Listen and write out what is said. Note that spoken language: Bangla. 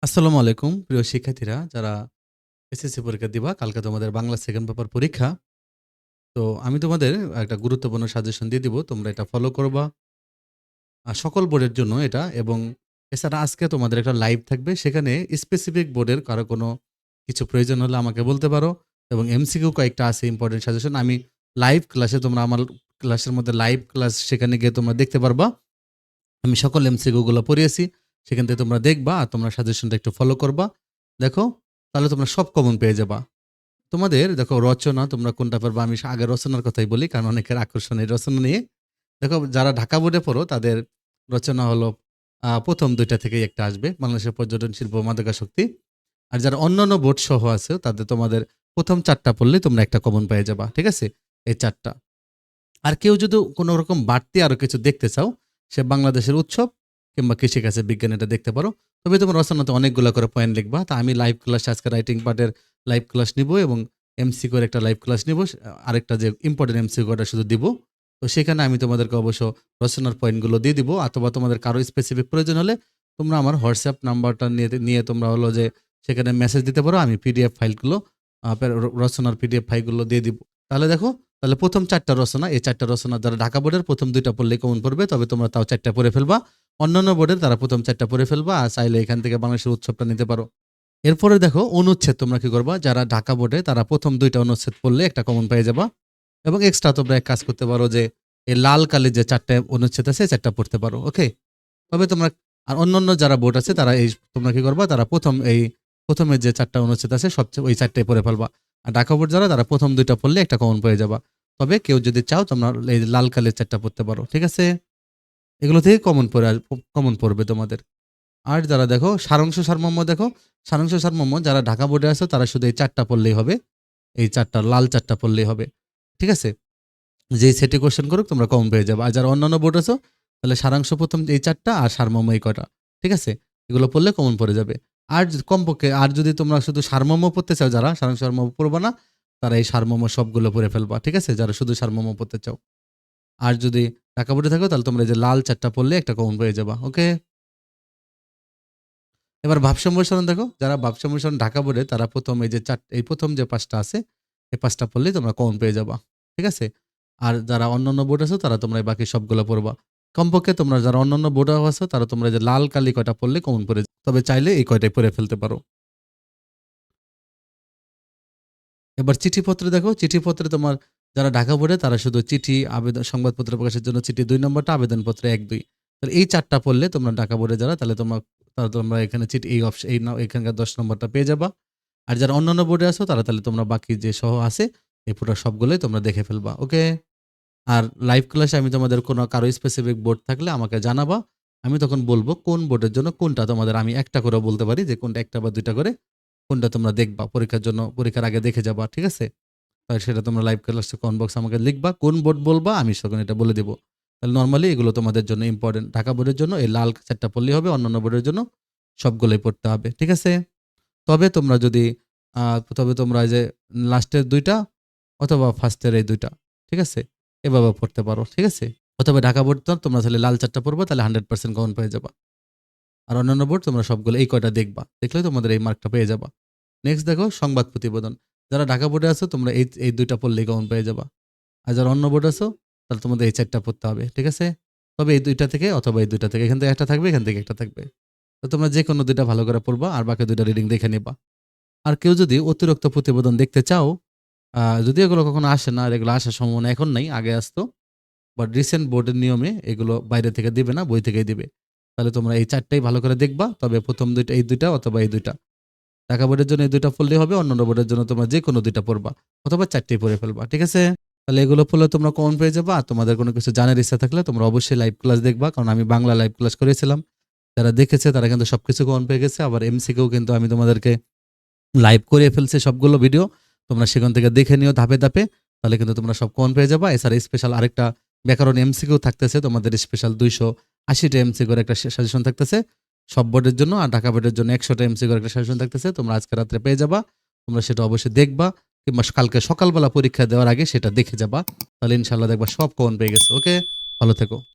আসসালামু আলাইকুম প্রিয় শিক্ষার্থীরা যারা এসএসসি পরীক্ষা দিবা কালকে তোমাদের বাংলা সেকেন্ড পেপার পরীক্ষা। তো আমি তোমাদের একটা গুরুত্বপূর্ণ সাজেশন দিয়ে দিব, তোমরা এটা ফলো করবা সকল বোর্ডের জন্য এটা। এবং এছাড়া আজকে তোমাদের একটা লাইভ থাকবে, সেখানে স্পেসিফিক বোর্ডের কারো কোনো কিছু প্রয়োজন হলে আমাকে বলতে পারো। এবং এমসিকিউ কয়েকটা আছে ইম্পর্টেন্ট সাজেশন, আমি লাইভ ক্লাসে তোমরা আমার ক্লাসের মধ্যে লাইভ ক্লাস সেখানে গিয়ে তোমরা দেখতে পারবা। আমি সকল এমসিকিউ গুলো পড়িয়েছি, সেখান থেকে তোমরা দেখবা আর তোমরা সাজেশনটা একটু ফলো করবা। দেখো, তাহলে তোমরা সব কমন পেয়ে যাবা। তোমাদের দেখো রচনা তোমরা কোনটা পারবা, আমি আগে রচনার কথাই বলি কারণ অনেকের আকর্ষণ এই রচনা নিয়ে। দেখো, যারা ঢাকা বোর্ডে পড়ো তাদের রচনা হলো প্রথম দুইটা থেকেই একটা আসবে, বাংলাদেশের পর্যটন শিল্প মাদকাসক্তি। আর যারা অন্যান্য বোর্ড সহ আছে তাদের তোমাদের প্রথম চারটা পড়লে তোমরা একটা কমন পেয়ে যাবা, ঠিক আছে? এই চারটা। আর কেউ যদি কোনো রকম বাড়তি আরো কিছু দেখতে চাও, সে বাংলাদেশের উৎসব কিংবা কৃষিকাজের বিজ্ঞান এটা দেখতে পারো। তবে তোমার রচনাতে অনেকগুলো করে পয়েন্ট লিখবা। তা আমি লাইভ ক্লাস আজকে রাইটিং পার্টের লাইভ ক্লাস নিব এবং এমসিকিউ এর একটা লাইভ ক্লাস নিব, আরেকটা যে ইম্পর্টেন্ট এমসিকিউটা শুধু দিব। তো সেখানে আমি তোমাদেরকে অবশ্য রচনার পয়েন্টগুলো দিয়ে দিব, অথবা তোমাদের কারো স্পেসিফিক প্রয়োজন হলে তোমরা আমার হোয়াটসঅ্যাপ নাম্বারটা নিয়ে নিয়ে তোমরা হলো যে সেখানে মেসেজ দিতে পারো, আমি পিডিএফ ফাইলগুলো রচনার পিডিএফ ফাইলগুলো দিয়ে দিব। তাহলে দেখো, তাহলে প্রথম চারটা রচনা, এই চারটা রচনা দ্বারা ঢাকা বোর্ডের প্রথম দুইটা পড়লে কমন পড়বে, তবে তোমরা তাও চারটা পড়ে ফেলবা। অন্যান্য বোর্ডের তারা প্রথম চারটা পড়ে ফেলবা, আর চাইলে এখান থেকে বাংলাদেশের উৎসবটা নিতে পারো। এরপরে দেখো অনুচ্ছেদ তোমরা কি করবা, যারা ঢাকা বোর্ডে তারা প্রথম দুইটা অনুচ্ছেদ পড়লে একটা কমন পেয়ে যাবা। এবং এক্সট্রা তোমরা এক কাজ করতে পারো যে এই লাল কালির যে চারটা অনুচ্ছেদ আছে চারটা পড়তে পারো, ওকে? তবে তোমরা আর অন্যান্য যারা বোর্ড আছে তারা এই তোমরা কি করবা, তারা প্রথমে যে চারটা অনুচ্ছেদ আছে সবচেয়ে ওই চারটাই পড়ে ফেলবা। আর ঢাকা বোর্ড যারা তারা প্রথম দুইটা পড়লে একটা কমন পেয়ে যাবা। তবে কেউ যদি চাও তোমরা এই লাল কালির চারটা পড়তে পারো, ঠিক আছে? এগুলো থেকে কমন পড়বে তোমাদের। আর যারা দেখো সারাংশ সারমর্ম, দেখো সারাংশ সারমর্ম যারা ঢাকা বোর্ডে আছো তারা শুধু এই চারটা পড়লেই হবে, এই চারটা লাল চারটা পড়লেই হবে, ঠিক আছে? যেই সেটে কোশ্চেন করুক তোমরা কমন পেয়ে যাবে। আর যারা অন্যান্য বোর্ড আছো তাহলে সারাংশ প্রথম এই চারটা আর সারমর্ম এই কয়টা, ঠিক আছে? এগুলো পড়লে কমন পড়ে যাবে। আর কমপক্ষে আর যদি তোমরা শুধু সারমর্ম পড়তে চাও, যারা সারাংশ সারমর্ম পড়বা না তারা এই সারমর্ম সবগুলো পড়ে ফেলবা, ঠিক আছে? যারা শুধু সারমর্ম পড়তে চাও। আর যদি ঢাকা বোর্ডে থাকো তাহলে তোমরা এই যে লাল চারটা পড়লে একটা কমন পেয়ে যাবা, ওকে? এবার ভাব সম্প্রসারণ দেখো, যারা ভাব সম্প্রসারণ ঢাকা বোর্ডে তারা প্রথম এই যে এই প্রথম যে পাঁচটা আছে এই পাঁচটা পড়লেই তোমরা কমন পেয়ে যাবা, ঠিক আছে? আর যারা অন্যান্য বোর্ড আছো তারা তোমরা এই বাকি সবগুলো পড়বা। কমপক্ষে তোমরা যারা অন্যান্য বোর্ড আছো তারা তোমরা এই যে লাল কালি কয়টা পড়লে কমন পড়ে যাবে। তবে চাইলে এই কয়টাই পড়ে ফেলতে পারো। এবার চিঠিপত্রে দেখো, চিঠিপত্রে তোমার যারা ঢাকা বোর্ডে তারা শুধু চিঠি, আবেদন, সংবাদপত্র প্রকাশের জন্য চিঠি ২ নম্বরটা, আবেদনপত্রে ১-২। তাহলে এই ৪টা পড়লে তোমরা ঢাকা বোর্ডে যারা তাহলে তোমরা এখানে চিঠি এই অপশন এখানকার ১০ নম্বরটা পেয়ে যাবা। আর যারা অন্যান্য বোর্ডে আছো তারা তাহলে তোমরা বাকি যে সহ আছে এই পুরো সবগুলোই তোমরা দেখে ফেলবা, ওকে? আর লাইভ ক্লাসে আমি তোমাদের কোনো কারো স্পেসিফিক বোর্ড থাকলে আমাকে জানাবা। আমি তখন বলব কোন বোর্ডের জন্য কোনটা তোমাদের, আমি একটা করে বলতে পারি যে কোনটা ১ টা বা ২ টা করে কোনটা তোমরা দেখবা পরীক্ষার জন্য, পরীক্ষার আগে দেখে যাবা, ঠিক আছে? তাই সেটা তোমরা লাইভ ক্লাসে কমেন্ট বক্সে আমাকে লিখবা, কোন বোর্ড বলবা আমি তখন এটা বলে দেব। তাহলে নরমালি এগুলো তোমাদের জন্য ইম্পর্টেন্ট। ঢাকা বোর্ডের জন্য এই লাল ৪ টা পড়লেই হবে, অন্যান্য বোর্ডের জন্য সবগুলোই পড়তে হবে, ঠিক আছে? তবে তোমরা যদি তবে তোমরা এই যে লাস্টের ২ টা অথবা ফার্স্টের এই ২ টা, ঠিক আছে? এভাবে পড়তে পারো, ঠিক আছে? অথবা ঢাকা বোর্ড তোমরা তাহলে লাল ৪ টা পড়বা, তাহলে 100% কমন পেয়ে যাবা। আর অন্যান্য বোর্ড তোমরা সবগুলো এই কয়টা দেখবা, দেখলে তোমাদের এই মার্কটা পেয়ে যাবা। নেক্সট দেখো সংবাদ প্রতিবেদন। যারা ঢাকা বোর্ডে আছো তোমরা এই ২ টা পড়লেই কমন পেয়ে যাবা। আর যারা অন্য বোর্ড আছো তাহলে তোমাদের এই ৪ টা পড়তে হবে, ঠিক আছে? তবে এই ২ টা থেকে অথবা এই ২ টা থেকে, এখান থেকে একটা থাকবে, এখান থেকে একটা থাকবে। তো তোমরা যেকোনো ২ টা ভালো করে পড়বা আর বাকি ২ টা রিডিং দেখে নিবা। আর কেউ যদি অতিরিক্ত প্রতিবেদন দেখতে চাও, যদিও এগুলো কখনো আসে না, আর এগুলো আসার সম্ভাবনা এখন নাই, আগে আসতো। বাট রিসেন্ট বোর্ডের নিয়মে এগুলো বাইরে থেকে দিবে না, বই থেকেই দিবে। তাহলে তোমরা এই ৪ টাই ভালো করে দেখবা। তবে প্রথম ২ টা এই ২ টা অথবা এই ২ টা। ঢাকা বোর্ডের জন্য এই ২ টা পড়লেই হবে, অন্যান্য বোর্ডের জন্য তোমরা যেকোনো ২ টা পড়বা অথবা ৪ টেই পড়ে ফেলবা, ঠিক আছে? তাহলে এগুলো পড়লে তোমরা কমন পেয়ে যাবা। আর তোমাদের কোনো কিছু জানার ইচ্ছা থাকলে তোমরা অবশ্যই লাইভ ক্লাস দেখবা, কারণ আমি বাংলা লাইভ ক্লাস করেছিলাম। যারা দেখেছে তারা কিন্তু সবকিছু কমন পেয়ে গেছে। আবার এমসিকিউ কিন্তু আমি তোমাদেরকে লাইভ করে ফেলছি সবগুলো ভিডিও। তোমরা সেখান থেকে দেখে নিও ধাপে, ধাপে। তাহলে কিন্তু তোমরা সব কমন পেয়ে যাবা। এছাড়া স্পেশাল আরেকটা ব্যাকরণ এমসিকিউ থাকতেছে তোমাদের, স্পেশাল ২৮০ টা এমসিকিউর একটা সাজেশন থাকতেছে সব বোর্ডের জন্য। আর ঢাকা বোর্ডের জন্য ১০০ টা এমসিকিউর একটা সাজেশন থাকতেছে। তোমরা আজকে রাত্রে পেয়ে যাবা। তোমরা সেটা অবশ্যই দেখবা, কিংবা কালকে সকালবেলা পরীক্ষা দেওয়ার আগে সেটা দেখে যাবা। তাহলে ইনশাআল্লাহ দেখবা সব কমন পেয়ে গেছে, ওকে? ভালো থেকো।